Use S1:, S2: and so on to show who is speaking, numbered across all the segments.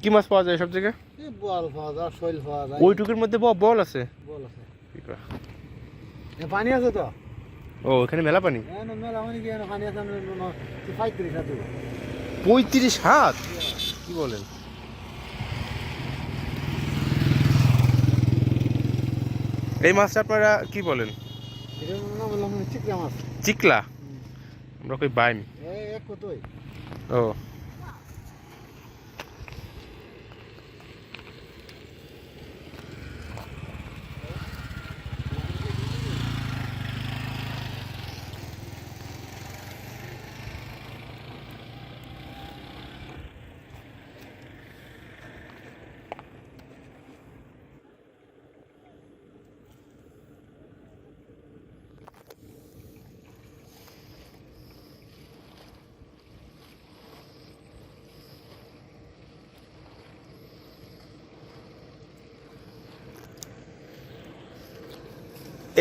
S1: কি মাছ পাওয়া যায় সব জায়গায়?
S2: বল পাওয়া যায়, শৈল পাওয়া যায়।
S1: ওইটুকুর মধ্যে বল আছে?
S2: বল আছে।
S1: কি কয়?
S2: পানি আছে তো?
S1: ও এখানে মেলা পানি।
S2: মেলা মানে কি পানি আছে 35 হাত।
S1: 35 হাত? কি বলেন? এই মাছটা আপনারা কি বলেন?
S2: এটার নাম হলো চিকলা মাছ।
S1: চিকলা? আমরা কই বাইম।
S2: এক কতই।
S1: ও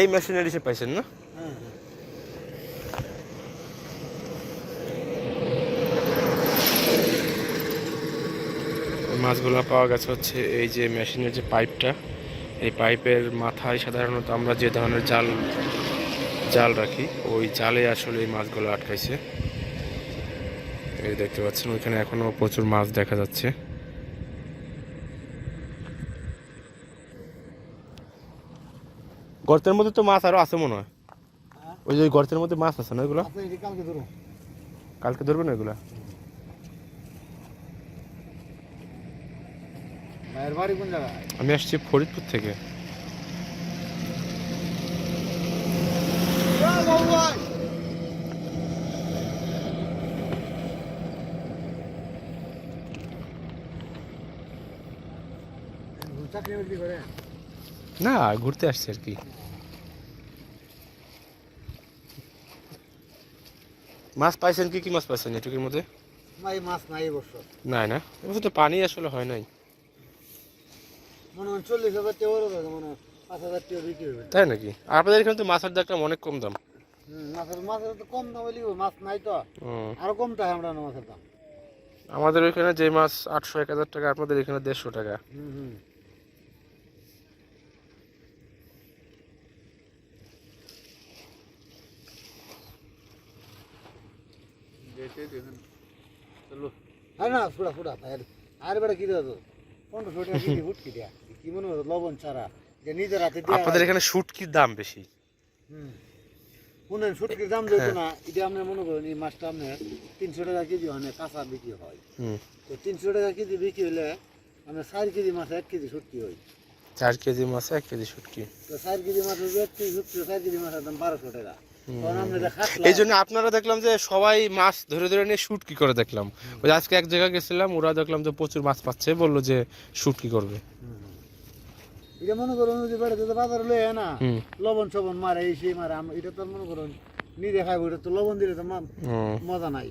S1: এই মেশিনারি সে পাইছেন না? মাছগুলো পাওয়া গেছে হচ্ছে এই যে মেশিনের যে পাইপটা, এই পাইপের মাথায় সাধারণত আমরা যে ধরনের জাল রাখি ওই জালে আসলে এই মাছগুলো আটকাইছে। এই দেখতে পাচ্ছেন ওইখানে এখনো প্রচুর মাছ দেখা যাচ্ছে। গর্তের মধ্যে তো মাছ আরো আছে মনে হয়। ওই যে গর্তের মধ্যে মাছ আছে না ওইগুলো? কালকে ধরবেন ওইগুলা? আমি আসছি ফরিদপুর থেকে। না ঘুরতে আসছি আর কি। মাছ পাইছেন কি? কি মাছ পাইছেন এটুকুর মধ্যে?
S2: মাছ নাই এবছর।
S1: নাই না, এবছর তো পানি আসলে হয় নাই।
S2: মনে হয় 40,000 টাকা বড় মনে হয় 5,000 টাকা বিক্রি হবে।
S1: তাই নাকি? আপনাদের এখানে তো মাছের দাম অনেক কম দাম।
S2: মাছের তো কম দাম হইলেও মাছ নাই তো আরো কম টাকা আমরা মাছের দাম।
S1: আমাদের ওইখানে যে মাছ 800-1000 টাকা, আপনাদের এখানে 150 টাকা।
S2: না ফুড়া ফুড়া আর বেড়া কি দেওয়া 1500 টাকা কেজি ফুটকি দেয়া কি মনে হয় লবণ ছাড়া যে নিজের হাতে দেয়া।
S1: আপনাদের এখানে শুটকির দাম বেশি।
S2: শুনেন শুটকির দাম যেত না, এটা আপনি মনে করেন এই মাছটা আপনার 300 টাকা কেজি হয় কাঁচা বিক্রি হয়। তো 300 টাকা কেজি বিক্রি হলে আপনার 4 কেজি মাছ 1 কেজি শুটকি হয়।
S1: 4 কেজি মাছে 1 কেজি শুটকি।
S2: তো 4 কেজি মাছ 1 কেজি শুটকি, 4 কেজি মাছের দাম 1200 টাকা।
S1: এই জন্য আপনারা দেখলাম যে সবাই মাছ ধরে ধরে নিয়ে শুটকি করে দেখলাম। ওই আজকে এক জায়গায় গেছিলাম, ওরা দেখলাম যে প্রচুর মাছ পাচ্ছে, বললো যে শুটকি করবে।
S2: এটা মনে করুন যে বেড়াতে বাজার লয়ে না লবণ সবন মারে এই সেই মারে, এটা তো মনে করুন নিজে খাইব, এটা তো লবণ দিলে তো মজা নাই।